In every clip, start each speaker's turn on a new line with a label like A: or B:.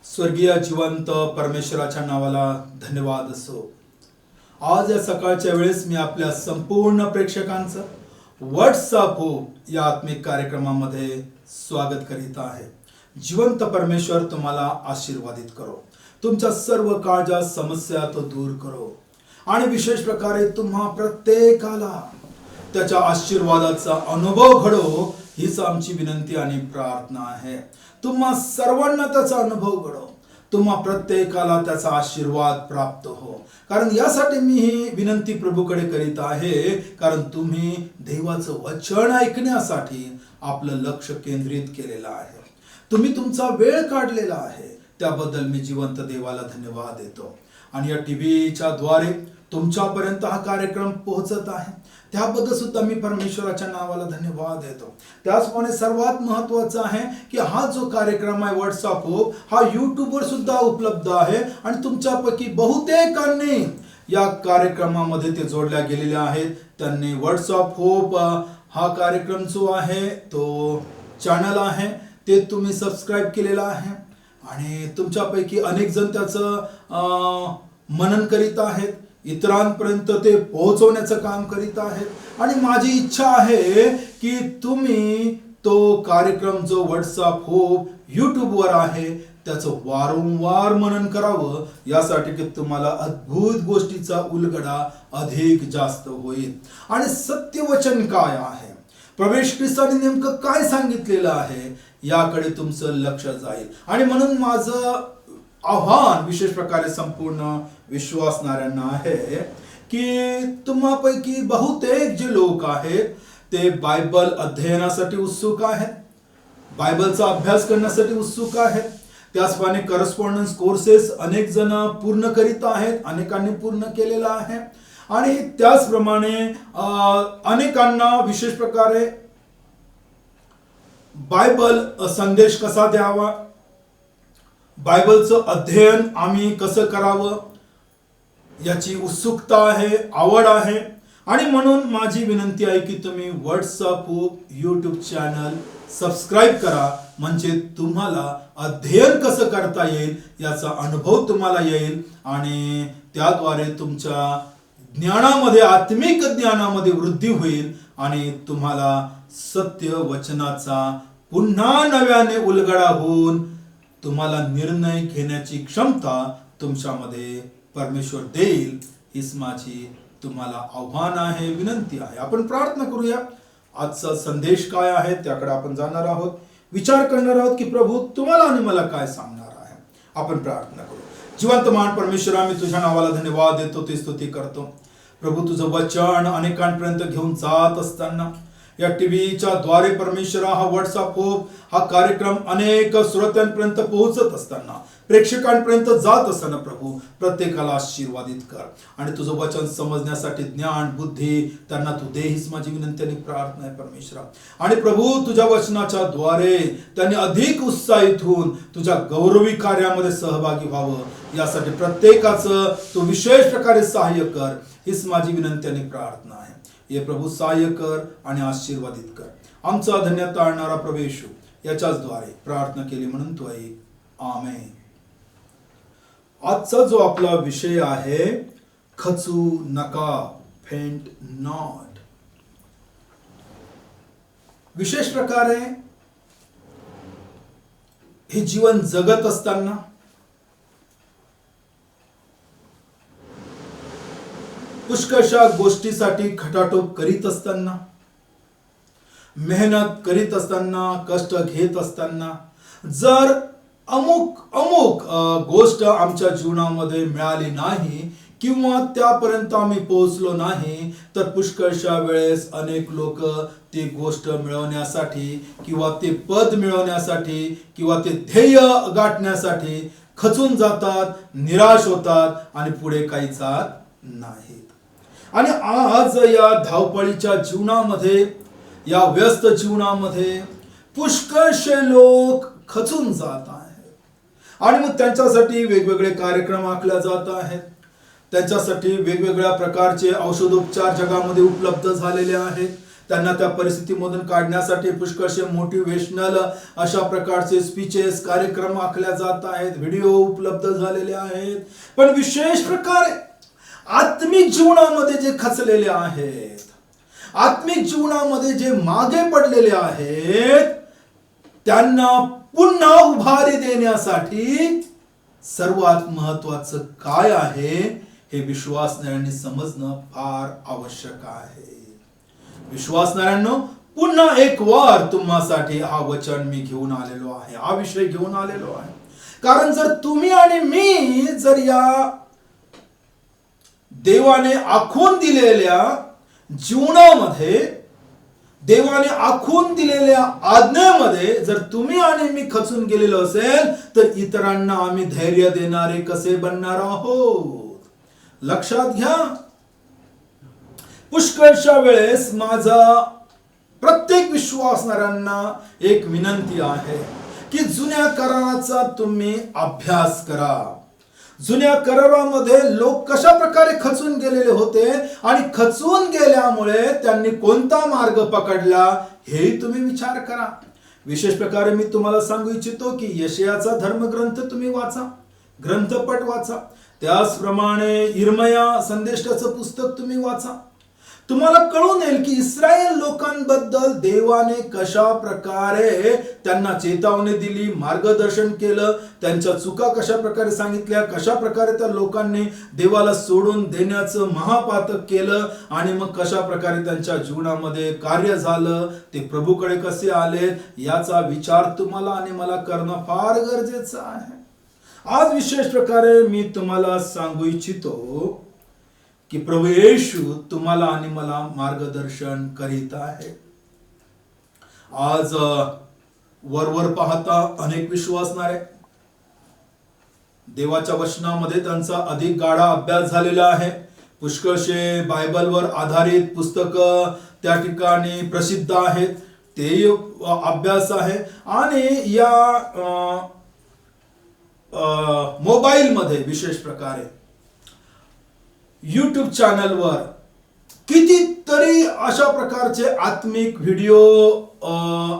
A: स्वर्गीय जिवंत परमेश्वराच्या नावाला धन्यवाद असो। आज या सकाळच्या वेळेस मी आपल्या संपूर्ण प्रेक्षकांचं व्हॉट्सअप या आत्मिक कार्यक्रमामध्ये स्वागत करीत आहे। जिवंत परमेश्वर तुम्हाला आशीर्वादित करो, तुमच्या सर्व काळजा समस्या तो दूर करो आणि विशेष प्रकारे तुम्हा प्रत्येकाला त्याच्या आशीर्वादाचा अनुभव घडो, हीच आमची विनंती आणि प्रार्थना आहे। तुम्हा सर्वांना त्याचा अनुभव घडो, तुम्हा प्रत्येकाला त्याचा आशीर्वाद प्राप्त हो, कारण यासाठी मी ही विनंती प्रभूकडे करीत आहे, कारण तुम्ही देवाचं वचन ऐकण्यासाठी आपलं लक्ष केंद्रित केलेलं आहे, तुम्ही तुमचा वेळ काढलेला आहे, त्याबद्दल मी जिवंत देवाला धन्यवाद देतो। आणि या टीव्हीच्या द्वारे तुमच्यापर्यंत हा कार्यक्रम पोहोचत आहे, त्याबद्दल सुद्धा मी परमेश्वराच्या नावाला धन्यवाद देतो। त्याचप्रमाणे सर्वात महत्त्वाचं आहे की हा जो कार्यक्रम आहे व्हॉट्सअप हा यूट्यूबवर सुद्धा उपलब्ध आहे आणि तुमच्यापैकी बहुतेकांनी या कार्यक्रमामध्ये ते जोडल्या गेलेले आहेत। त्यांनी व्हॉट्सअप होप हा कार्यक्रम जो आहे तो चॅनल आहे ते तुम्ही सबस्क्राईब केलेला आहे आणि तुमच्यापैकी अनेक जण त्याचं मनन करीत आहेत, इतरांपर्यंत ते पोहोचवण्याचं काम करीत आहेत। आणि माझी इच्छा आहे की तुम्ही तो कार्यक्रम जो व्हॉट्सअप होप यूट्यूबवर आहे त्याचं वारंवार मनन करावं, यासाठी की तुम्हाला अद्भुत गोष्टीचा उलगडा अधिक जास्त होईल। आणि सत्यवचन काय आहे, प्रवेश ख्रिस्ताने नेमकं काय सांगितलेलं आहे, याकडे तुमचं लक्ष जाईल। आणि म्हणून माझं आव्हान विशेष प्रकारे संपूर्ण विश्वासणाऱ्यांना आहे की तुम्हापैकी बहुतेक जे लोक आहेत ते बायबल अध्ययनासाठी उत्सुक आहेत, बायबलचा अभ्यास करण्यासाठी उत्सुक आहेत। त्याचप्रमाणे करस्पॉन्डन्स कोर्सेस अनेक जण पूर्ण करीत आहेत, अनेकांनी पूर्ण केलेला आहे। आणि त्याचप्रमाणे अनेकांना विशेष प्रकारे बायबल संदेश कसा द्यावा, बायबलचं अध्ययन आम्ही कसं करावं याची उत्सुकता आहे, आवड आहे। आणि म्हणून माझी विनंती आहे की तुम्ही व्हॉट्सअप यूट्यूब चॅनल सबस्क्राईब करा, म्हणजे तुम्हाला अध्ययन कसं करता येईल याचा अनुभव तुम्हाला येईल आणि त्याद्वारे तुमच्या ज्ञानामध्ये, आत्मिक ज्ञानामध्ये वृद्धी होईल आणि तुम्हाला सत्य वचनाचा पुन्हा नव्याने उलगडा होऊन तुम्हाला निर्णय घेण्याची क्षमता तुमच्यामध्ये परमेश्वर देईल, हीच माझी तुम्हाला आव्हान आहे, विनंती आहे। आपण प्रार्थना करूया। आजचा संदेश काय आहे त्याकडे आपण जाणार आहोत, विचार करणार आहोत की प्रभू तुम्हाला आणि मला काय सांगणार आहे। आपण प्रार्थना करू। जिवंत महान परमेश्वर, आम्ही तुझ्या नावाला धन्यवाद देतो, ते स्तुती करतो। प्रभू तुझं वचन अनेकांपर्यंत घेऊन जात असताना या टीव्हीच्या द्वारे परमेश्वरा हा व्हॉट्सअप होप हा कार्यक्रम अनेक श्रोत्यांपर्यंत पोहोचत असताना, प्रेक्षकांपर्यंत जात असताना प्रभू प्रत्येकाला आशीर्वादित कर आणि तुझं वचन समजण्यासाठी ज्ञान बुद्धी त्यांना तू दे, हीच माझी विनंती आणि प्रार्थना आहे परमेश्वरा। आणि प्रभू तुझ्या वचनाच्या द्वारे त्यांनी अधिक उत्साहित होऊन तुझ्या गौरवी कार्यामध्ये सहभागी व्हावं, यासाठी प्रत्येकाचं तू विशेष प्रकारे सहाय्य कर, हीच माझी विनंती आणि प्रार्थना आहे। ये प्रभू सहाय्य कर आणि आशीर्वादित कर। आमचा धन्यता आणणारा प्रवेश याच्याच द्वारे प्रार्थना केली म्हणून तू ऐक, आमेन। आजचा जो आपला विषय आहे, खचू नका, फेंट नॉट। विशेष प्रकारे हे जीवन जगत असताना पुष्कळशा गोष्टीसाठी खटाटोप करीत असताना, मेहनत करीत असताना, कष्ट घेत असताना जर अमुक गोष्ट आमच्या जीवनामध्ये मिळाली नाही किंवा त्यापर्यंत आम्ही पोहोचलो नाही, तर पुष्कळशा वेळेस अनेक लोक ती गोष्ट मिळवण्यासाठी किंवा ते पद मिळवण्यासाठी किंवा ते ध्येय गाठण्यासाठी खचून जातात, निराश होतात आणि पुढे काही जात नाहीत। आणि आज या धावपळीच्या जीवनामध्ये, या व्यस्त जीवनामध्ये पुष्कळशे लोक खचून जात आहेत आणि मग त्यांच्यासाठी वेगवेगळे कार्यक्रम आखले जात आहेत, त्यांच्यासाठी वेगवेगळ्या प्रकारचे औषधोपचार जगामध्ये उपलब्ध झालेले आहेत, त्यांना त्या परिस्थितीमधून काढण्यासाठी पुष्कळशे मोटिवेशनल अशा प्रकारचे स्पीचेस कार्यक्रम आखल्या जात आहेत, व्हिडिओ उपलब्ध झालेले आहेत. पण विशेष प्रकारे आत्मिक जीवनामध्ये जे खचलेले आहेत, आत्मिक जीवनामध्ये जे मागे पडलेले आहेत, त्यांना पुन्हा उभारी देण्यासाठी सर्वात महत्वाचं काय आहे हे विश्वासणाऱ्यांनी समजणं फार आवश्यक आहे. विश्वासणाऱ्यांनो, पुन्हा एक वार तुम्हासाठी हा वचन मी घेऊन आलेलो आहे, हा विषय घेऊन आलेलो आहे. कारण जर तुम्ही आणि मी जर या देवाने आखून दिलेल्या जीवनामध्ये, देवाने आखून दिलेल्या आज्ञेमध्ये जर तुम्ही आणि मी खचून गेलेलो असेल, तर इतरांना आम्ही धैर्य देणारे कसे बनणार आहोत? लक्षात घ्या. पुष्कळशा वेळेस माझा प्रत्येक विश्वासणाऱ्यांना एक विनंती आहे की जुन्या कराराचा तुम्ही अभ्यास करा. जुन्या करारामध्ये लोक कशा प्रकारे खचून गेलेले होते आणि खचून गेल्यामुळे त्यांनी कोणता मार्ग पकडला हेही तुम्ही विचार करा. विशेष प्रकारे मी तुम्हाला सांगू इच्छितो की यशायाचा धर्मग्रंथ तुम्ही वाचा, ग्रंथपट वाचा. त्याचप्रमाणे इर्मया संदेशाचं पुस्तक तुम्ही वाचा. तुम्हाला कळून येईल की इस्रायल लोकांबद्दल देवाने कशा प्रकारे त्यांना चेतावणी दिली, मार्गदर्शन केलं, त्यांच्या चुका कशा प्रकारे सांगितल्या, कशा प्रकारे त्या लोकांनी देवाला सोडून देण्याचं महापातक केलं आणि मग कशा प्रकारे त्यांच्या जीवनामध्ये कार्य झालं, ते प्रभूकडे कसे आले, याचा विचार तुम्हाला आणि मला करणं फार गरजेचं आहे. आज विशेष प्रकारे मी तुम्हाला सांगू इच्छितो की प्रभू येशू तुम्हाला आणि मला मार्गदर्शन करीत आहे. आज वरवर पाहता अनेक विश्वासणारे देवाच्या वचनामध्ये त्यांचा अधिक गाढा अभ्यास झालेला आहे. पुष्कळशे बायबलवर आधारित पुस्तकं त्या ठिकाणी प्रसिद्ध आहेत, ते अभ्यास आहे. आणि या मोबाईलमध्ये विशेष प्रकारे यूट्यूब चॅनलवर कितीतरी अशा प्रकारचे आत्मिक व्हिडिओ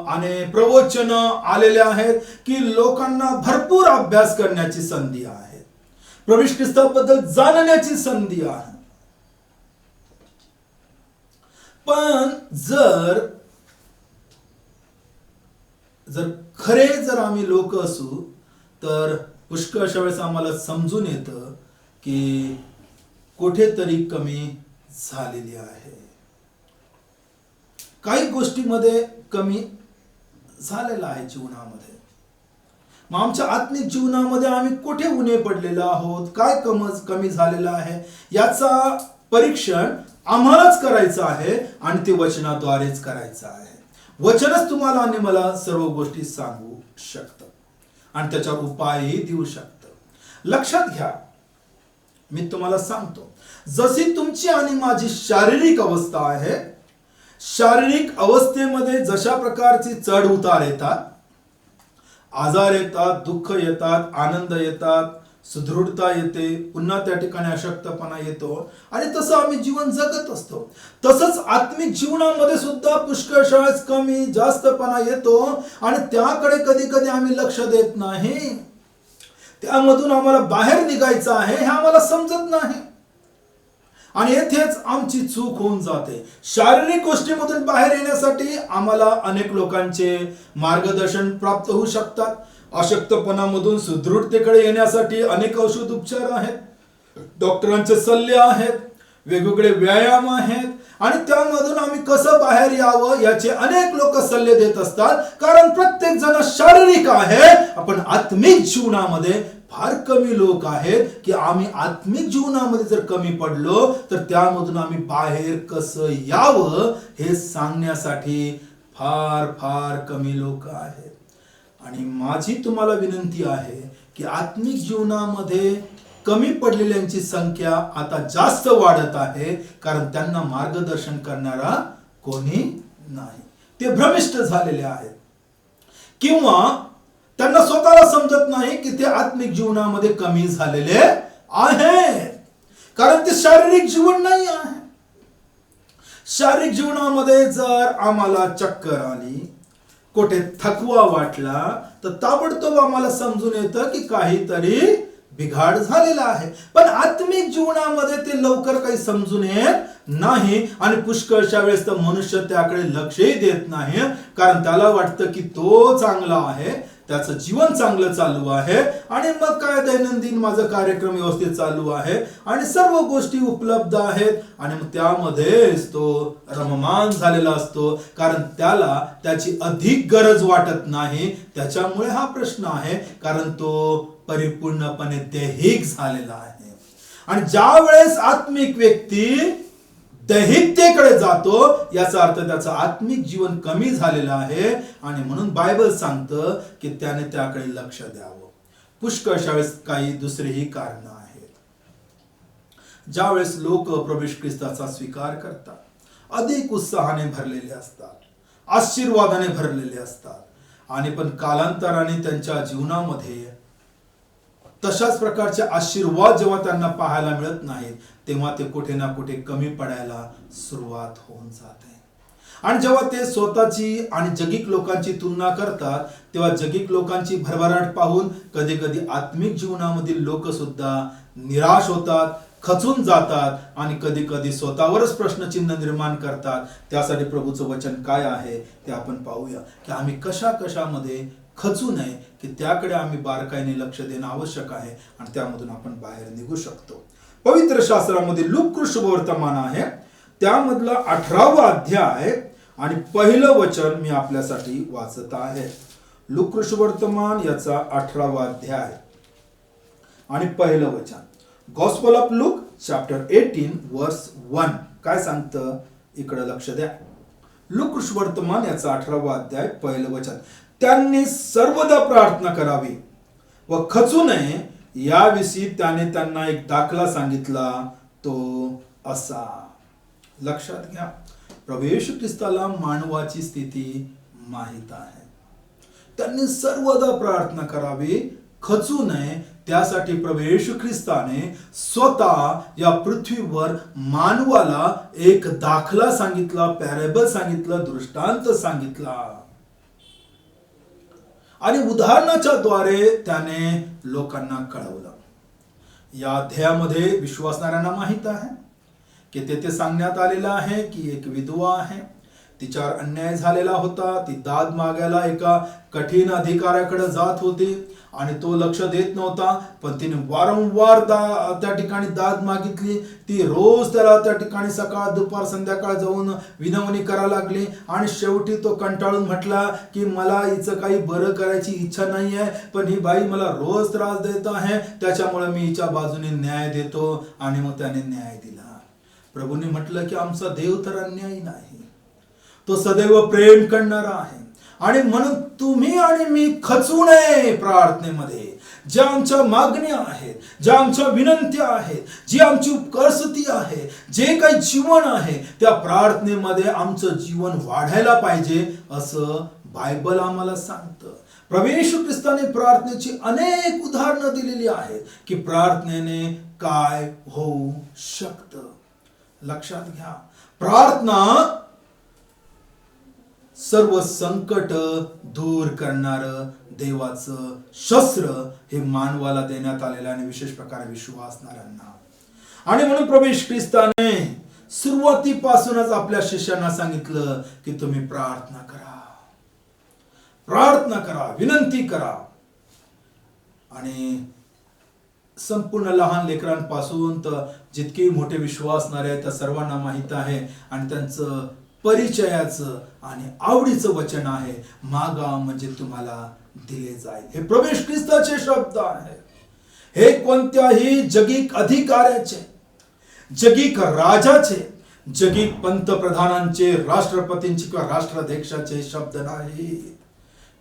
A: आणि प्रवचन आलेले आहेत की लोकांना भरपूर अभ्यास करण्याची संधी आहे, प्रभू ख्रिस्ताबद्दल जाणण्याची संधी आहे. पण जर खरे जर आम्ही लोक असू तर पुष्कळशा वेळेस आम्हाला समजून येतं की कुठेतरी कमी झालेली आहे, काही गोष्टीमध्ये कमी झालेला आहे जीवनामध्ये. मग आमच्या आत्मिक जीवनामध्ये आम्ही कुठे उणे पडलेलो आहोत, काय कमी झालेलं आहे, याचा परीक्षण आम्हालाच करायचं आहे आणि ते वचनाद्वारेच करायचं आहे. वचनच तुम्हाला आणि मला सर्व गोष्टी सांगू शकतं आणि त्याच्यावर उपायही देऊ शकतं. लक्षात घ्या, मी तुम्हाला सांगतो, जशी तुमची आणि माझी शारीरिक अवस्था आहे, शारीरिक अवस्थेमध्ये जशा प्रकारचे चढ उतार येतात, आजार येतात, दुःख येतात, आनंद येतात, सुदृढता येते, पुन्हा त्या ठिकाणी अशक्तपणा येतो आणि तसं आम्ही जीवन जगत असतो. तसंच आत्मिक जीवनामध्ये सुद्धा पुष्कळ वेळेस कमी जास्तपणा येतो आणि त्याकडे कधी कधी आम्ही लक्ष देत नाही. त्यामधून आम्हाला बाहेर निघायचं आहे हे आम्हाला समजत नाही आणि येथेच आमची चूक होऊन जाते. शारीरिक गोष्टीमधून बाहेर येण्यासाठी आम्हाला अनेक लोकांचे मार्गदर्शन प्राप्त होऊ शकतात. अशक्तपणामधून सुदृढतेकडे येण्यासाठी अनेक औषध उपचार आहेत, डॉक्टरांचे सल्ले आहेत, वेगवेगळे व्यायाम आहेत आणि त्यामधून आम्ही कसं बाहेर यावं याचे अनेक लोक सल्ले देत असतात. कारण प्रत्येक जण शारीरिक आहे, आपण आत्मिक जीवनामध्ये फार कमी लोक आहेत की आम्ही आत्मिक जीवनामध्ये जर कमी पडलो तर त्यामधून आम्ही बाहेर कसं यावं हे सांगण्यासाठी फार फार कमी लोक आहेत. आणि माझी तुम्हाला विनंती आहे की आत्मिक जीवनामध्ये कमी पडलेल्यांची संख्या आता जास्त वाढत आहे, कारण त्यांना मार्गदर्शन करणारा कोणी नाही. ते भ्रमिष्ट झालेले आहेत किंवा त्यांना स्वतःला समजत नाही की ते आत्मिक जीवनामध्ये कमी झालेले आहेत, कारण ते शारीरिक जीवन नाही आहे. शारीरिक जीवनामध्ये जर आम्हाला चक्कर आली, कुठे थकवा वाटला, तर ताबडतोब आम्हाला समजून येतं की काहीतरी बिघाड झालेला आहे. पण आत्मिक जीवनामध्ये ते लवकर काही समजून येत नाही आणि पुष्कळशा वेळेस तर मनुष्य त्याकडे लक्षही देत नाही, कारण त्याला वाटतं की तो चांगला आहे, त्याचं जीवन चांगलं चालू आहे आणि मग काय दैनंदिन माझा कार्यक्रम व्यवस्थित चालू आहे आणि सर्व गोष्टी उपलब्ध आहेत आणि मग त्यामध्येच तो रममान झालेला असतो, कारण त्याला त्याची अधिक गरज वाटत नाही. त्याच्यामुळे हा प्रश्न आहे, कारण तो परिपूर्णपणे दैहिक झालेला आहे. आणि ज्या वेळेस आत्मिक व्यक्ती दैहिकतेकडे जातो, याचा अर्थ त्याचं आत्मिक जीवन कमी झालेलं आहे आणि म्हणून बायबल सांगतं की त्याने त्याकडे लक्ष द्यावं. पुष्कळशा वेळेस काही दुसरीही कारण आहेत. ज्या वेळेस लोक प्रभू येशू ख्रिस्ताचा स्वीकार करतात, अधिक उत्साहाने भरलेले असतात, आशीर्वादाने भरलेले असतात आणि पण कालांतराने त्यांच्या जीवनामध्ये तशाच प्रकारचे आशीर्वाद जेव्हा त्यांना पाहायला मिळत नाहीत, तेव्हा ते कुठे ना कुठे कमी पडायला सुरुवात होऊन जाते. आणि जेव्हा ते स्वतःची आणि जगिक लोकांची तुलना करतात, तेव्हा जगिक लोकांची भरभराट पाहून कधी कधी आत्मिक जीवनामधील लोक सुद्धा निराश होतात, खचून जातात आणि कधी कधी स्वतःवरच प्रश्नचिन्ह निर्माण करतात. त्यासाठी प्रभूचं वचन काय आहे ते आपण पाहूया, की आम्ही कशा कशामध्ये खचू नये, की त्याकडे आम्ही बारकाईने लक्ष देणं आवश्यक आहे आणि त्यामधून आपण बाहेर निघू शकतो. पवित्र शास्त्रामध्ये लूका शुभवर्तमान आहे, त्यामधला 18वा अध्याय आणि पहिलं वचन मी आपल्यासाठी वाचत आहे. लूका शुभवर्तमान याचा 18वा अध्याय आणि पहिलं वचन. गॉस्पेल ऑफ लूक चॅप्टर 18 वर्स 1 काय सांगतं, इकडे लक्ष द्या. लूका शुभवर्तमान याचा 18वा अध्याय पहिलं वचन. त्यांनी सर्वदा प्रार्थना करावी व खचू नये, याविषयी त्याने त्यांना एक दाखला सांगितला, तो असा. लक्षात घ्या, प्रभू येशू ख्रिस्ताला मानवाची स्थिती माहित आहे. त्यांनी सर्वदा प्रार्थना करावी, खचू नये, त्यासाठी प्रभू येशू ख्रिस्ताने स्वतः या पृथ्वीवर मानवाला एक दाखला सांगितला, पॅरेबल सांगितलं, दृष्टांत सांगितला आणि उदाहरणाच्या द्वारे त्याने लोकांना कळवलं. या अध्यायामध्ये विश्वासणाऱ्यांना माहित आहे की तेथे सांगण्यात आलेलं आहे की एक विधवा आहे, तिच्यावर अन्याय झालेला होता, ती दाद मागायला एका कठीण अधिकाऱ्याकडे जात होती आणि तो लक्ष देत नव्हता, पण तिने वारंवार त्या ठिकाणी दाद मागितली. ती रोज त्याला त्या ठिकाणी सकाळ दुपार संध्याकाळ जाऊन विनवणी करायला लागली आणि शेवटी तो कंटाळून म्हटला की मला हिचं काही बरं करायची इच्छा नाही आहे, पण ही बाई मला रोज त्रास देत आहे, त्याच्यामुळे मी हिच्या बाजूने न्याय देतो. आणि मग त्याने न्याय दिला. प्रभूने म्हटलं की आमचा देव तर अन्यायी नाही, तो सदैव प्रेम करणारा आहे आणि म्हणून तुम्ही आणि मी खचू नये. प्रार्थनेमध्ये ज्या आमच्या मागण्या आहेत, ज्या आमच्या विनंत्या आहेत, जी आमची उपकारस्तुती आहे, जे काही जीवन आहे, त्या प्रार्थनेमध्ये आमचं जीवन वाढायला पाहिजे असं बायबल आम्हाला सांगतं. प्रभू येशू ख्रिस्ताने प्रार्थनेची अनेक उदाहरणं दिलेली आहेत की प्रार्थनेने काय होऊ शकतं. लक्षात घ्या, प्रार्थना सर्व संकट दूर करणार देवाचं शस्त्र हे मानवाला देण्यात आलेलं आणि विशेष प्रकारे विश्वासणाऱ्यांना. आणि म्हणून प्रभू येशू ख्रिस्ताने सुरुवातीपासूनच आपल्या शिष्यांना सांगितलं की तुम्ही प्रार्थना करा, प्रार्थना करा, विनंती करा. आणि संपूर्ण लहान लेकरांपासून तर जितके मोठे विश्वासणारे आहेत त्या सर्वांना माहित आहे आणि त्यांचं परिचयाचं आणि आवडीचं वचन आहे, मागा म्हणजे तुम्हाला दिले जाईल. हे प्रभू येशू ख्रिस्ताचे शब्द आहे. हे कोणत्याही जगिक अधिकाऱ्याचे, जगिक राजाचे, जगिक पंतप्रधानांचे, राष्ट्रपतींचे किंवा राष्ट्राध्यक्षाचे शब्द नाही.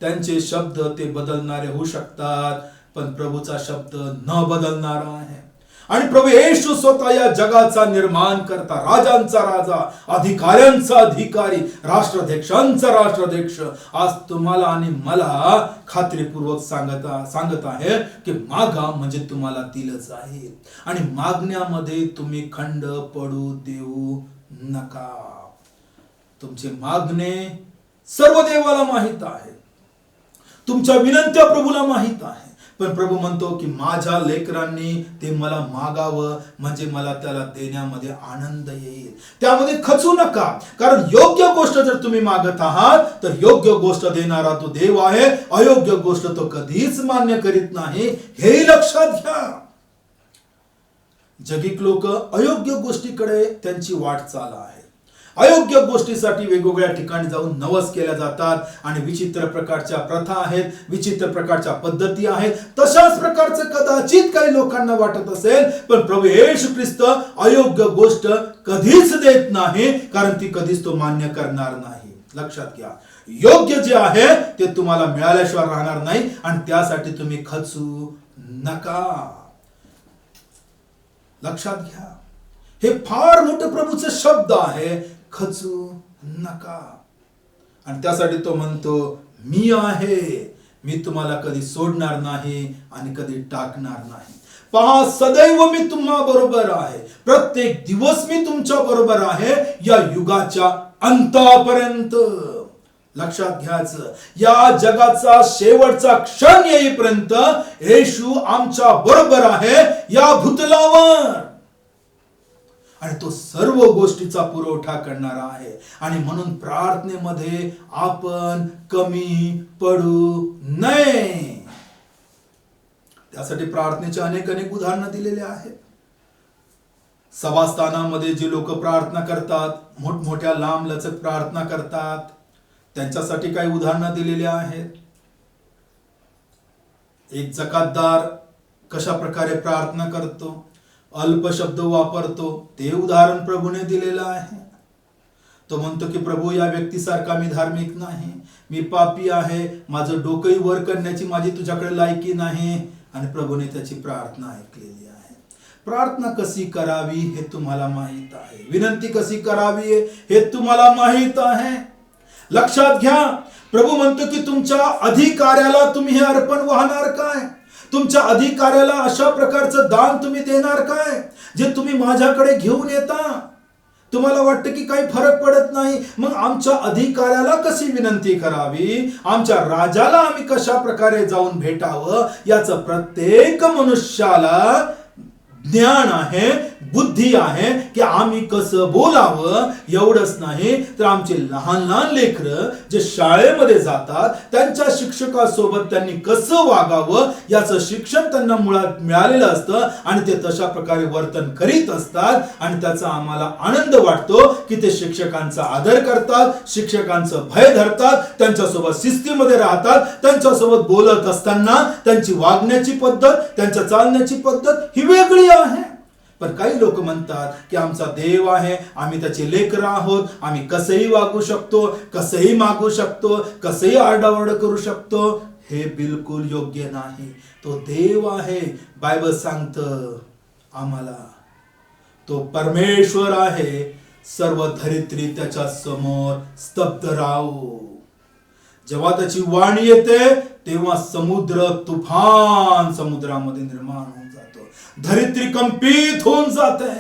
A: त्यांचे शब्द ते बदलणारे होऊ शकतात, पण प्रभूचा शब्द न बदलणारा आहे. आणि प्रभू येशू स्वतः या जगाचा निर्माण करता, राजांचा राजा, अधिकाऱ्यांचा अधिकारी, राष्ट्राध्यक्षांचा राष्ट्राध्यक्ष आज तुम्हाला आणि मला खात्रीपूर्वक सांगत आहे की मागा म्हणजे तुम्हाला दिलं जाईल आणि मागण्यामध्ये तुम्ही खंड पडू देऊ नका. तुमचे मागणे सर्व देवाला माहित आहे, तुमच्या विनंत्या प्रभूला माहित आहे. पण प्रभू म्हणतो की माझ्या लेकरांनी ते मला मागावं, म्हणजे मला त्याला देण्यामध्ये आनंद येईल. त्यामध्ये खचू नका, कारण योग्य गोष्ट जर तुम्ही मागत आहात तर योग्य गोष्ट देणारा तो देव आहे. अयोग्य गोष्ट तो कधीच मान्य करीत नाही, हे लक्षात घ्या. जगिक लोक अयोग्य गोष्टीकडे त्यांची वाटचाल आहे. अयोग्य गोष्टीसाठी वेगवेगळ्या ठिकाणी जाऊन नवस केल्या जातात आणि विचित्र प्रकारच्या प्रथा आहेत, विचित्र प्रकारच्या पद्धती आहेत. तशाच प्रकारचं कदाचित काही लोकांना वाटत असेल, पण प्रभू येशू ख्रिस्त अयोग्य गोष्ट कधीच देत नाही, कारण ती कधीच तो मान्य करणार नाही. लक्षात घ्या, योग्य जे आहे ते तुम्हाला मिळाल्याशिवाय राहणार नाही, आणि त्यासाठी तुम्ही खचू नका. लक्षात घ्या, हे फार मोठं प्रभूचे शब्द आहे, खचू नका. आणि त्यासाठी तो म्हणतो, मी आहे, मी तुम्हाला कधी सोडणार नाही आणि कधी टाकणार नाही. पहा, सदैव मी तुम्हा बरोबर आहे, प्रत्येक दिवस मी तुमच्या बरोबर आहे, या युगाच्या अंतापर्यंत. लक्षात घ्यायचं, या जगाचा शेवटचा क्षण येईपर्यंत येशू आमच्या बरोबर आहे या भूतलावर, आणि तो सर्व गोष्टीचा पुरवठा करणारा आहे. आणि म्हणून प्रार्थनेमध्ये आपण कमी पडू नये. त्यासाठी प्रार्थनेचे अनेक उदाहरणं दिलेले आहेत. सभास्थानामध्ये जे लोक प्रार्थना करतात, मोठमोठ्या लांब लचक प्रार्थना करतात, त्यांच्यासाठी काही उदाहरणं दिलेली आहेत. एक जकातदार कशा प्रकारे प्रार्थना करतो, अल्प शब्द वापरतो, ते उदाहरण प्रभूने दिलेलं आहे. तो म्हणतो की प्रभू, या व्यक्तीसारखा मी धार्मिक नाही, मी पापी आहे, माझं डोकंही वर करण्याची माझी तुझ्याकडे लायकी नाही. आणि प्रभूने त्याची प्रार्थना ऐकलेली आहे. प्रार्थना कशी करावी हे तुम्हाला माहित आहे, विनंती कशी करावी हे तुम्हाला माहित आहे. लक्षात घ्या, प्रभू म्हणतो की तुमच्या अधिकाऱ्याला तुम्ही हे अर्पण वाहणार काय, तुमच्या अधिकाऱ्याला अशा प्रकारचं दान तुम्ही देणार काय, जे तुम्ही माझ्याकडे घेऊन येता. तुम्हाला वाटतं की काही फरक पडत नाही, मग आमच्या अधिकाऱ्याला कशी विनंती करावी, आमच्या राजाला आम्ही कशा प्रकारे जाऊन भेटावं, याचं प्रत्येक मनुष्याला ज्ञान आहे, बुद्धी आहे की आम्ही कसं बोलावं. एवढंच नाही तर आमचे लहान लहान लेकरं जे शाळेमध्ये जातात, त्यांच्या शिक्षकासोबत त्यांनी कसं वागावं याचं शिक्षण त्यांना मुळात मिळालेलं असतं, आणि ते तशा प्रकारे वर्तन करीत असतात. आणि त्याचा आम्हाला आनंद वाटतो की ते शिक्षकांचा आदर करतात, शिक्षकांचं भय धरतात, त्यांच्यासोबत शिस्तीमध्ये राहतात, त्यांच्यासोबत बोलत असताना त्यांची वागण्याची पद्धत, त्यांच्या चालण्याची पद्धत ही वेगळी आहे. पण काही लोक म्हणतात की आमचा देव आहे, आम्ही त्याचे लेकरं आहोत, आम्ही कसंही वागू शकतो, कसंही मागू शकतो, कसंही आरडाओरड करू शकतो. हे बिलकुल योग्य नाही. तो देव आहे, बायबल सांगतं आम्हाला, तो परमेश्वर आहे, सर्व धरित्री त्याच्या समोर स्तब्ध राहू. जेव्हा त्याची वाणी येते तेव्हा समुद्र तुफान समुद्रामध्ये निर्माण होऊन जातो, धरित्री कंपित होऊन जाते.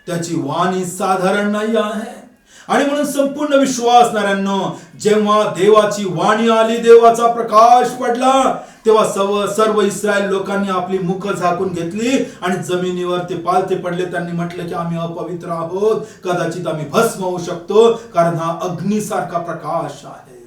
A: त्याची वाणी साधारण नाही आहे. आणि म्हणून संपूर्ण विश्वासणाऱ्यांनो, जेव्हा देवाची वाणी आली, देवाचा प्रकाश पडला, तेव्हा सर्व इस्रायल लोकांनी आपली मुख झाकून घेतली आणि जमिनीवर ते पालथे पडले. त्यांनी म्हटलं की आम्ही अपवित्र आहोत, कदाचित आम्ही भस्म होऊ शकतो, कारण हा अग्नीसारखा प्रकाश आहे.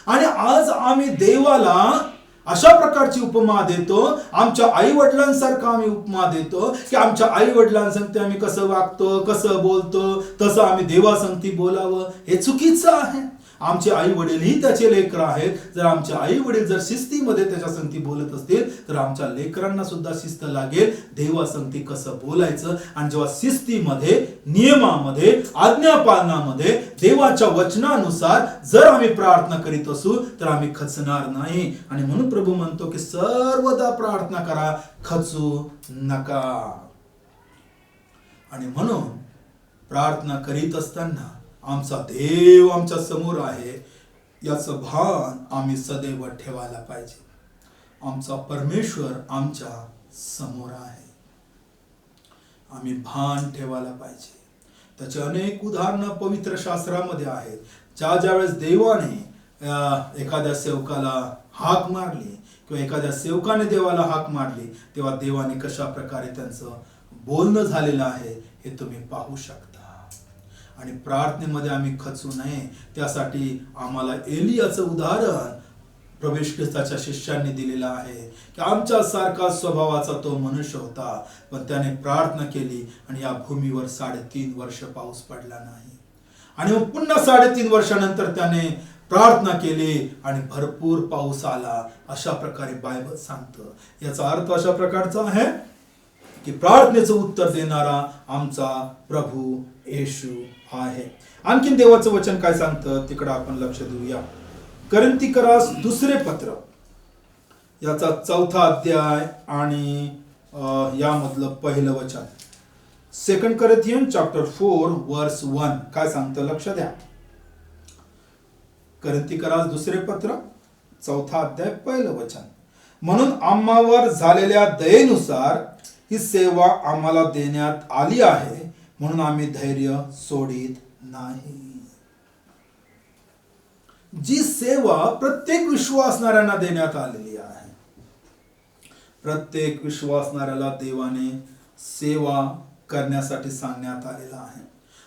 A: आणि आज आम्ही देवाला अशा प्रकारची उपमा देतो, आमच्या आई वडिलांसारखा आम्ही उपमा देतो की आमच्या आई वडिलांसंगती आम्ही कसं वागतो, कसं बोलतो, तसं आम्ही देवासंगती बोलावं. हे चुकीचं आहे. आमचे आई वडीलही त्याचे लेकर आहेत. जर आमचे आई वडील जर शिस्तीमध्ये त्याच्या संगती बोलत असतील तर आमच्या लेकरांना सुद्धा शिस्त लागेल, देवासंगती कसं बोलायचं. आणि जेव्हा शिस्तीमध्ये, नियमामध्ये, आज्ञापालनामध्ये, देवाच्या वचनानुसार जर आम्ही प्रार्थना करीत असू तर आम्ही खचणार नाही. आणि म्हणून प्रभू म्हणतो की सर्वदा प्रार्थना करा, खचू नका. आणि म्हणून प्रार्थना करीत असताना आमचा देव आमच्या समोर आहे याचं भान आम्ही सदैव ठेवायला पाहिजे. आमचा परमेश्वर आमच्या समोर आहे, आम्ही भान ठेवायला पाहिजे. त्याचे अनेक उदाहरणं पवित्र शास्त्रामध्ये आहेत. ज्या वेळेस देवाने एखाद्या सेवकाला हाक मारली किंवा एखाद्या सेवकाने देवाला हाक मारली, तेव्हा देवाने कशा प्रकारे त्यांचं बोलणं झालेलं आहे हे तुम्ही पाहू शकता. आणि प्रार्थनेमध्ये आम्ही खचू नये, त्यासाठी आम्हाला एलियाचं उदाहरण प्रभू ख्रिस्ताच्या शिष्यांनी दिलेला आहे की आमच्या सारखा स्वभावाचा तो मनुष्य होता, पण त्याने प्रार्थना केली आणि या भूमीवर 3.5 वर्ष पाऊस पडला नाही. आणि मग पुन्हा 3.5 वर्षानंतर त्याने प्रार्थना केली आणि भरपूर पाऊस आला. अशा प्रकारे बायबल सांगतं. याचा अर्थ अशा प्रकारचा आहे की प्रार्थनेचं उत्तर देणारा आमचा प्रभू येशू आहे. आणखीन देवाचं वचन काय सांगतं तिकडे आपण लक्ष देऊया. कोरिन्थीकरास दुसरे पत्र याचा 4था अध्याय आणि यामधलं पहिलं वचन. 2 Corinthians chapter 4 verse 1 काय सांगतं लक्ष द्या. कोरिन्थीकरास दुसरे पत्र 4था अध्याय पहिलं वचन. म्हणून आम्हावर झालेल्या दयेनुसार ही सेवा आम्हाला देण्यात आली आहे, म्हणून आम्ही धैर्य सोडित नाही. जी सेवा प्रत्येक विश्वासणाऱ्यांना देण्यात आलेली आहे. प्रत्येक विश्वासणाऱ्याला देवाने सेवा करण्यासाठी सांगण्यात आलेला आहे.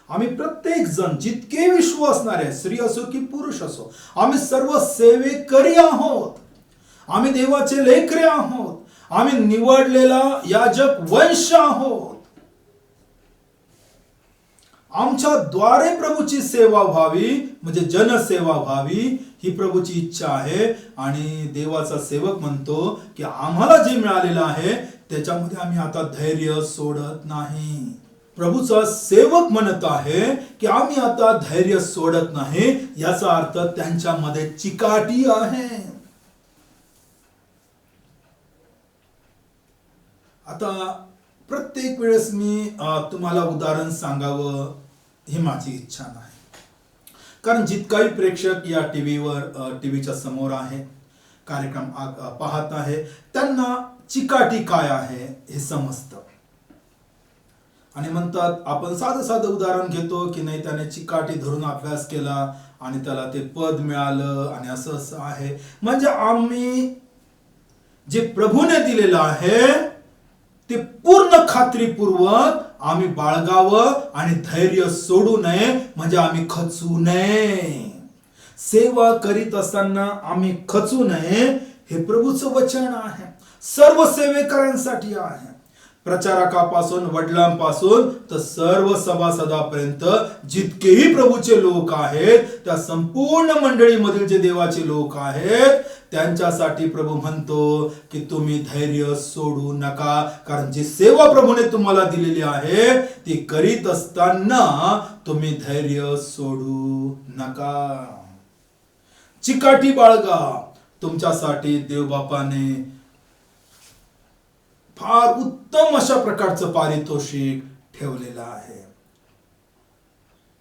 A: आम्ही प्रत्येक जण जितके विश्वासणारे, स्त्री असो की पुरुष असो, आम्ही सर्व सेवेकरी आहोत. आम्ही देवाचे लेकरे आहोत. आम्ही निवडलेला याजक वंश आहोत. आमच्या द्वारे प्रभूची सेवा व्हावी, म्हणजे जनसेवा व्हावी, ही प्रभूची इच्छा आहे. आणि देवाचा सेवक म्हणतो की आम्हाला जे मिळालेलं आहे त्याच्यामध्ये आम्ही आता धैर्य सोडत नाही. प्रभूचा सेवक म्हणत आहे की आम्ही आता धैर्य सोडत नाही. याचा अर्थ त्यांच्यामध्ये चिकाटी आहे. आता प्रत्येक वेळेस मी तुम्हाला उदाहरण सांगावं ही माझी इच्छा नाही, कारण जितकाही प्रेक्षक या टीव्हीच्या समोर आहे, कार्यक्रम पाहत आहे, त्यांना चिकाटी काय आहे हे समजतं. आणि म्हणतात, आपण साधं उदाहरण घेतो की नाही त्याने चिकाटी धरून अभ्यास केला आणि त्याला ते पद मिळालं आणि असं आहे. म्हणजे आम्ही जे प्रभूने दिलेलं आहे ते पूर्ण खात्रीपूर्वक आम्ही बाळगावं आणि धैर्य सोडू नये, म्हणजे आम्ही खचू नये. सेवा करीत असताना आम्ही खचू नये हे प्रभूचं वचन आहे. सर्व सेवेकरांसाठी आहे, प्रचारकापासून वडिलांपासून तर सर्व सभासदापर्यंत जितकेही प्रभूचे लोक आहेत, त्या संपूर्ण मंडळीमधील जे देवाचे लोक आहेत त्यांच्यासाठी प्रभू म्हणतो की तुम्ही धैर्य सोडू नका. कारण जी सेवा प्रभूने तुम्हाला दिलेली आहे ती करीत असताना तुम्ही धैर्य सोडू नका. चिकाटी बाळगा. तुमच्यासाठी देवबापाने फार उत्तम अशा प्रकारचं पारितोषिक ठेवलेलं आहे.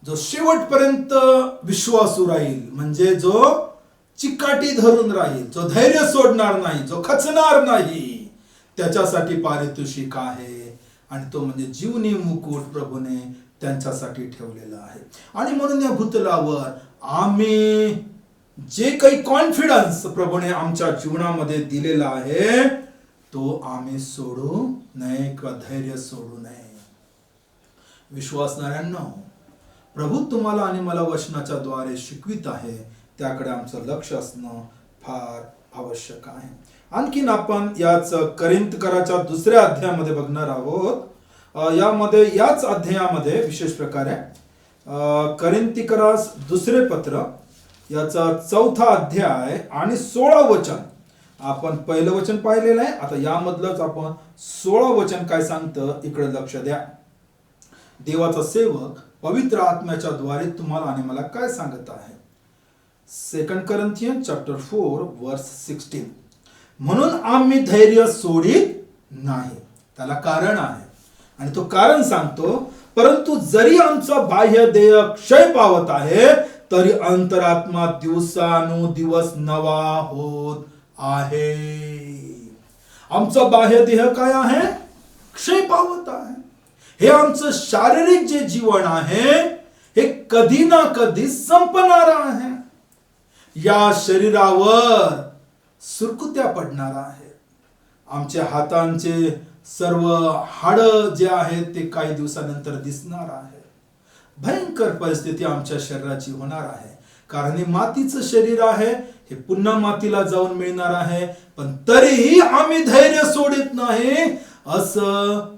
A: जो शेवटपर्यंत विश्वासू राहील, म्हणजे जो चिकाटी धरून राहील, जो धैर्य सोडणार नाही, जो खचणार नाही, त्याच्यासाठी पारितोषिक आहे. आणि तो म्हणजे जीवनी मुकुट प्रभूने त्यांच्यासाठी ठेवलेला आहे. आणि म्हणून या भूतलावर आम्ही जे काही कॉन्फिडन्स प्रभूने आमच्या जीवनामध्ये दिलेला आहे तो आम्ही सोडू नये किंवा धैर्य सोडू नये. विश्वासणाऱ्यांनो, प्रभू तुम्हाला आणि मला वचनाच्या द्वारे शिकवित आहे, त्याकडे आमचं लक्ष असणं फार आवश्यक आहे. आणखीन आपण याच कोरिन्थकराच्या दुसऱ्या अध्यायामध्ये बघणार आहोत. यामध्ये याच अध्यायामध्ये विशेष प्रकारे कोरिन्थकरास दुसरे पत्र याचा 4था अध्याय आणि 16 वचन. आपण पहिलं वचन पाहिलेलं आहे. आता यामधलंच आपण 16 वचन काय सांगतं इकडे लक्ष द्या. देवाचा सेवक पवित्र आत्म्याच्या द्वारे तुम्हाला आणि मला काय सांगत आहे. 2 Corinthians chapter 4 verse 16. म्हणून आम्ही धैर्य सोडित नाही. त्याला कारण आहे आणि तो कारण सांगतो, परंतु जरी आमचा बाह्य देह क्षय पावत आहे तरी अंतरात्मा दिवसानुदिवस नवा होत आहे. आमचा बाह्य देह काय आहे? क्षय पावत आहे. हे आमचं शारीरिक जे जीवन आहे हे कधी ना कधी संपणार आहे. या शरीरावर सुरकुत्या पडणार आहेत. आमच्या हातांचे सर्व हाड जे आहेत ते काही दिवसानंतर दिसणार आहे. भयंकर परिस्थिती आमच्या शरीराची होणार आहे. कारण हे मातीचं शरीर आहे, हे पुन्हा मातीला जाऊन मिळणार आहे. पण तरीही आम्ही धैर्य सोडित नाही असं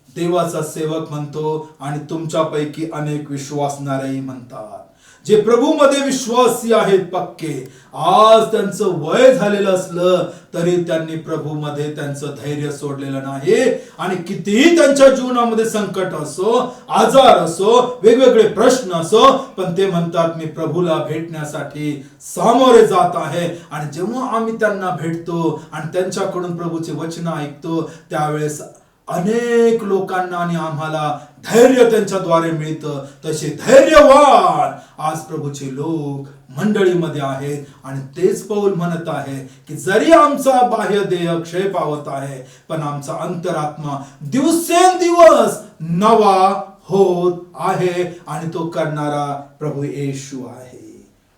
A: देवाचा सेवक म्हणतो. आणि तुमच्यापैकी अनेक विश्वासणारेही म्हणतात, जे प्रभूमध्ये विश्वासी आहेत पक्के. आज त्यांचं वय झालेलं असलं तरी त्यांनी प्रभूमध्ये त्यांचं धैर्य सोडलेलं नाही. आणि कितीही त्यांच्या जीवनामध्ये संकट असो, आजार असो, वेगवेगळे प्रश्न असो, पण ते म्हणतात मी प्रभूला भेटण्यासाठी सामोरे जात आहे. आणि जेव्हा आम्ही त्यांना भेटतो आणि त्यांच्याकडून प्रभूचे वचन ऐकतो त्यावेळेस अनेक लोकांना आणि आम्हाला धैर्य त्यांच्याद्वारे मिळतं. तसे धैर्यवान आज प्रभूचे लोक मंडळीमध्ये आहेत. आणि तेच पौल म्हणत आहे की जरी आमचा बाह्य देह क्षय पावत आहे पण आमचा अंतरात्मा दिवसेंदिवस नवा होत आहे. आणि तो करणारा प्रभू येशू आहे.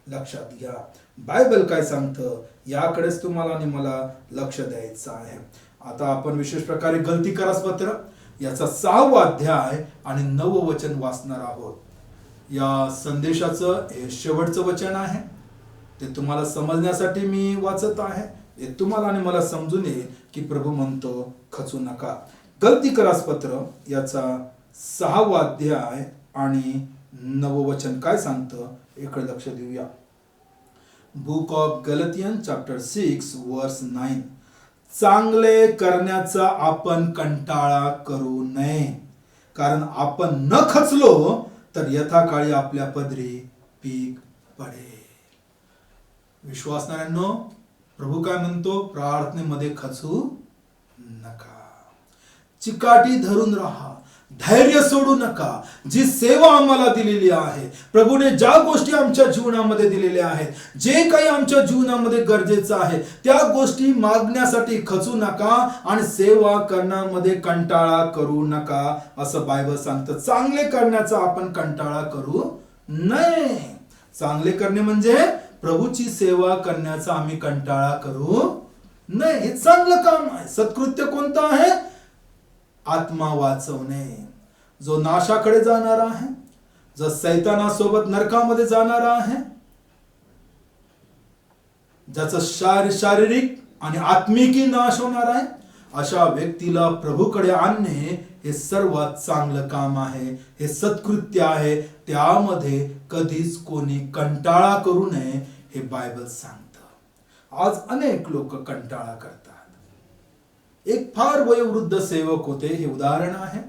A: लक्षात घ्या, बायबल काय सांगतं याकडेच तुम्हाला आणि मला लक्ष द्यायचं आहे. आता आपण विशेष प्रकारे गलती करास पत्र याचा 6वा अध्याय आणि 9वं वचन वाचणार आहोत. या संदेशाचं हे शेवटचं वचन आहे. ते तुम्हाला समजण्यासाठी मी वाचत आहे. हे तुम्हाला आणि मला समजून येईल की प्रभू म्हणतो खचू नका. गलती करास पत्र याचा 6वा अध्याय आणि 9वं वचन काय सांगतं इकडे लक्ष देऊया. बुक ऑफ गलतियन चॅप्टर 6 वर्स 9. चांगले करण्याचा आपण कंटाळा करू नये, कारण आपण न खचलो तर यथाकाळी आपल्या पदरी पीक पडेल. विश्वासणाऱ्यांनो, प्रभू काय म्हणतो, प्रार्थनेमध्ये खचू नका, चिकाटी धरून राहा, धैर्य सोडू नका. जी सेवा आम्हाला दिलेली आहे, प्रभूने ज्या गोष्टी आमच्या जीवनामध्ये दिलेल्या आहेत, जे काही आमच्या जीवनामध्ये गरजेचं आहे त्या गोष्टी मागण्यासाठी खचू नका आणि सेवा करण्यामध्ये कंटाळा करू नका असं बायबल सांगतं. चांगले करण्याचा आपण कंटाळा करू नये. चांगले करणे म्हणजे प्रभूची सेवा करण्याचा आम्ही कंटाळा करू नये. हे चांगलं काम आहे. सत्कृत्य कोणतं आहे? आत्मा वाचवणे. जो नाशाकडे जाणार आहे, जो सैतानासोबत नरकामध्ये जाणार आहे, ज्याचा शारीरिक आणि आत्मिकी नाश होणार आहे, अशा व्यक्तीला प्रभूकडे आणणे हे सर्वात चांगलं काम आहे. हे सत्कृत्य आहे. त्यामध्ये कधीच कोणी कंटाळा करू नये हे बायबल सांगतं. आज अनेक लोक कंटाळा करतात. एक फार वयोवृद्ध सेवक होते, हे उदाहरण आहे.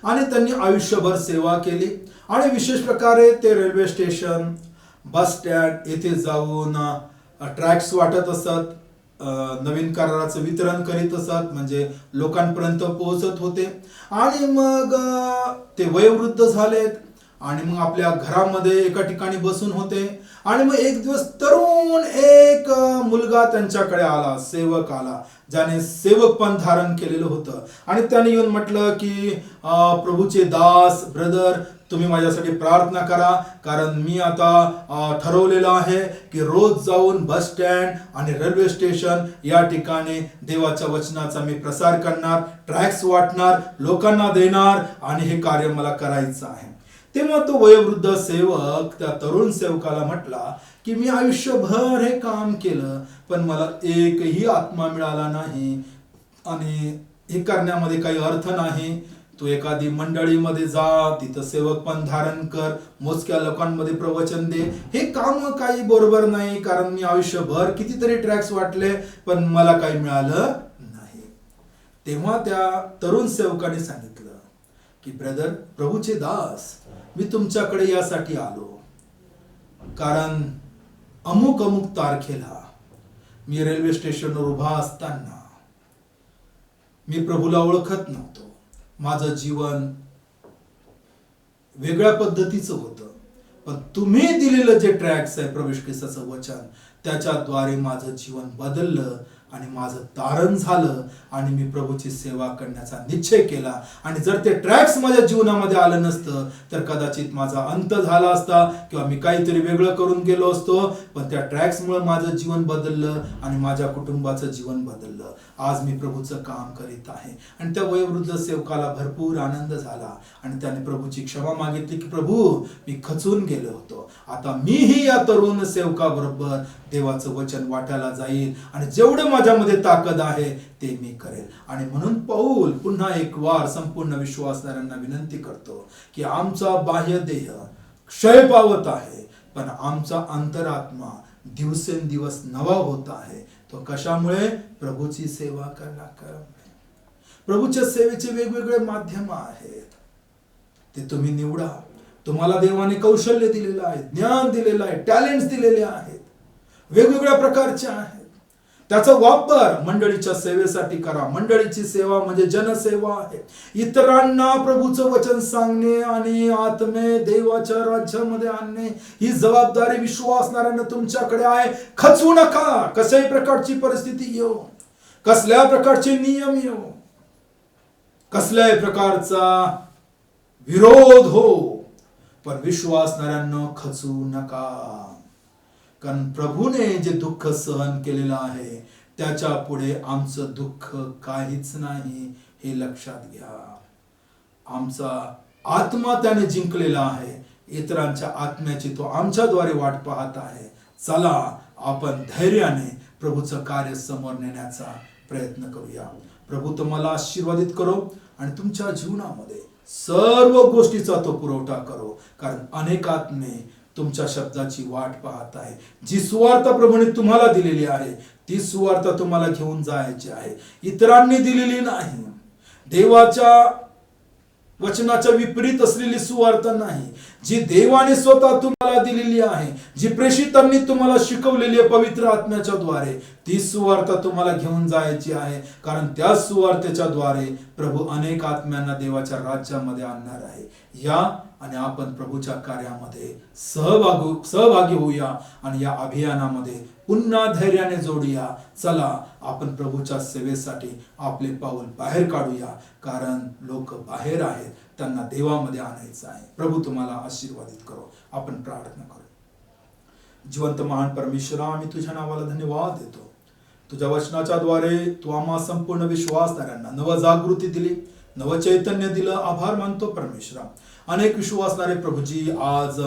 A: आणि त्यांनी आयुष्यभर सेवा केली आणि विशेष प्रकारे ते रेल्वे स्टेशन, बस स्टँड येथे जाऊन ट्रॅक्स वाटत असत, नवीन कराराचं वितरण करीत असत, म्हणजे लोकांपर्यंत पोहोचत होते. आणि मग ते वयोवृद्ध झालेत आणि मग आपल्या घरामध्ये एका ठिकाणी बसून होते. आणि मग एक दिवस तरुण एक मुलगा त्यांच्याकडे आला, सेवक आला, ज्याने सेवकपण धारण केलेलं होतं. आणि त्याने येऊन म्हटलं की प्रभूचे दास, ब्रदर, तुम्ही माझ्यासाठी प्रार्थना करा, कारण मी आता ठरवलेलं आहे की रोज जाऊन बस स्टँड आणि रेल्वे स्टेशन या ठिकाणी देवाच्या वचनाचा मी प्रसार करणार, ट्रॅक्स वाटणार, लोकांना देणार आणि हे कार्य मला करायचं आहे. तेव्हा तो वयोवृद्ध सेवक त्या तरुण सेवकाला म्हटला की मी आयुष्यभर हे काम केलं पण मला एकही आत्मा मिळाला नाही आणि हे करण्यामध्ये काही अर्थ नाही. तू एखादी मंडळीमध्ये जा, तिथं सेवकपण धारण कर, मोजक्या लोकांमध्ये प्रवचन दे. हे काम काही बरोबर नाही, कारण मी आयुष्यभर कितीतरी ट्रॅक्स वाटले पण मला काही मिळालं नाही. तेव्हा त्या तरुण सेवकाने सांगितलं की ब्रदर, प्रभूचे दास, मी तुमच्याकडे यासाठी आलो कारण अमुक अमुक तारखेला मी रेल्वे स्टेशनवर उभा असताना मी प्रभूला ओळखत नव्हतो. माझं जीवन वेगळ्या पद्धतीचं होतं, पण तुम्ही दिलेलं जे ट्रॅक्स आहे प्रभू ख्रिस्ताचं वचन, त्याच्याद्वारे माझं जीवन बदललं आणि माझं तारण झालं आणि मी प्रभूची सेवा करण्याचा निश्चय केला. आणि जर ते ट्रॅक्स माझ्या जीवनामध्ये आलं नसतं तर कदाचित माझा अंत झाला असता किंवा मी काहीतरी वेगळं करून गेलो असतो. पण त्या ट्रॅक्समुळे माझं जीवन बदललं आणि माझ्या कुटुंबाचं जीवन बदललं. आज मी प्रभूचं काम करीत आहे. आणि त्या वयोवृद्ध सेवकाला भरपूर आनंद झाला आणि त्याने प्रभूची क्षमा मागितली की प्रभू, मी खचून गेलो होतो. आता मीही या तरुण सेवकाबरोबर देवाचं वचन वाटायला जाईल आणि जेवढं माझ्यामध्ये ताकद आहे ते मी करेल. आणि म्हणून पौल पुन्हा एक वार संपूर्ण विश्वासणाऱ्यांना विनंती करतो की आमचा बाह्य देह क्षय पावत आहे, पण आमचा अंतरात्मा दिवसेंदिवस नवा होत आहे. तो कशामुळे? प्रभूची सेवा करण्यामुळे. प्रभूच्या सेवेचे वेगवेगळे माध्यम आहेत, ते तुम्ही निवडा. तुम्हाला देवाने कौशल्य दिलेलं आहे, ज्ञान दिलेलं आहे, टॅलेंट्स दिलेले आहेत, वेगवेगळ्या प्रकारचे आहेत. त्याचा वापर मंडळीच्या सेवेसाठी करा. मंडळीची सेवा म्हणजे जनसेवा आहे. इतरांना प्रभूचं वचन सांगणे आणि आत्मे देवाच्या राज्यामध्ये आणणे ही जबाबदारी विश्वासणाऱ्यांना तुमच्याकडे आहे. खचू नका. कसल्याही प्रकारची परिस्थिती येऊ, कसल्या प्रकारचे नियम येऊ, कसल्याही प्रकारचा विरोध हो, पण विश्वासणाऱ्यांना खचू नका. कारण प्रभूने जे दुःख सहन केलेलं आहे त्याच्या पुढे आमचं दुःख काहीच नाही, हे लक्षात घ्या. आमचा आत्मा त्याने जिंकलेला आहे. इतरांच्या आत्म्याची तो आमच्याद्वारे वाट पाहत आहे. चला आपण धैर्याने प्रभूचं कार्य समोर नेण्याचा प्रयत्न करूया. प्रभू तुम्हाला आशीर्वादित करो आणि तुमच्या जीवनामध्ये सर्व गोष्टीचा तो पुरवठा करो. कारण अनेक आत्मे तुमच्या शब्दाची वाट पाहत आहे. जी सुवार्ता प्रभूने तुम्हाला दिलेली आहे ती सुवार्ता तुम्हाला घेऊन जायची आहे, इतरांनी दिलेली नाही. देवाच्या वचनाच्या विपरीत असलेली सुवार्ता नाही, जी देवाने स्वतः तुम्हाला दिलेली आहे, जी प्रेषितांनी तुम्हाला शिकवलेली आहे पवित्र आत्म्याच्या द्वारे, ती सुवार्ता तुम्हाला घेऊन जायची आहे. कारण त्या सुवार्तेच्या द्वारे प्रभू अनेक आत्म्यांना देवाच्या राज्यामध्ये आणणार आहे. या आणि आपण प्रभूच्या कार्यामध्ये सहभागी होऊया आणि या अभियानामध्ये पुन्हा धैर्याने जोडूया. चला आपण प्रभूच्या सेवेसाठी आपले पाऊल बाहेर काढूया. कारण लोक बाहेर आहेत, त्यांना देवामध्ये आणायचं आहे. प्रभू तुम्हाला आशीर्वादित करो. आपण प्रार्थना करू. जिवंत महान परमेश्वरा, आम्ही तुझ्या नावाला धन्यवाद देतो. तुझ्या वचनाच्या द्वारे तू आम्हा संपूर्ण विश्वासणाऱ्यांना नव जागृती दिली, नव चैतन्य दिलं. आभार मानतो परमेश्वरा. अनेक विश्वासणारे प्रभूजी आज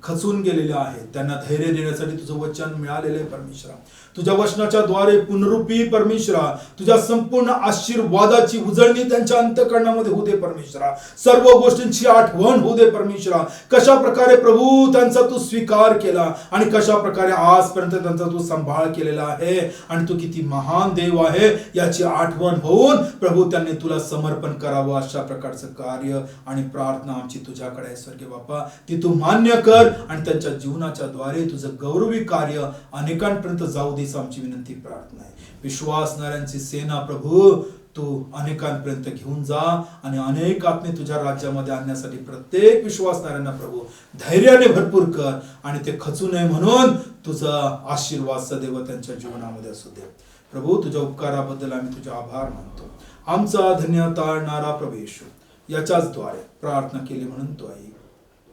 A: खचून गेलेले आहेत, त्यांना धैर्य देण्यासाठी तुझं वचन मिळालेलं आहे परमेश्वरा. तुझ्या वचनाच्या द्वारे पुनरुपी परमेश्वरा, तुझ्या संपूर्ण आशीर्वादाची उजळणी त्यांच्या अंतःकरणामध्ये होऊ दे परमेश्वरा. सर्व गोष्टींची आठवण होऊ दे परमेश्वरा. कशा प्रकारे प्रभू त्यांचा तू स्वीकार केला आणि कशा प्रकारे आजपर्यंत त्यांचा तू सांभाळ केलेला आहे आणि तू किती महान देव आहे याची आठवण होऊन प्रभू त्यांनी तुला समर्पण करावं. अशा प्रकारचं कार्य आणि प्रार्थना आमची तुझ्याकडे आहे स्वर्गीय बापा. ती तू मान्य कर आणि त्यांच्या जीवनाच्या द्वारे तुझं गौरवी कार्य अनेकांपर्यंत जाऊ दे, आमची विनंती प्रार्थना आहे. विश्वासणाऱ्यांची सेना प्रभू तू अनेकांपर्यंत घेऊन जा आणि अनेक आत्मे तुझ्या राज्यामध्ये आणण्यासाठी प्रत्येक विश्वासणाऱ्यांना प्रभू धैर्याने भरपूर कर आणि ते खचू नये म्हणून तुझा आशीर्वाद सदैव त्यांच्या जीवनामध्ये असू दे. प्रभू तुझ्या उपकाराबद्दल आम्ही तुझे आभार मानतो. आमचा धन्य ताळणारा प्रभू येशू याच्याच द्वारे प्रार्थना केली म्हणून तो आई.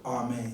A: आमेन.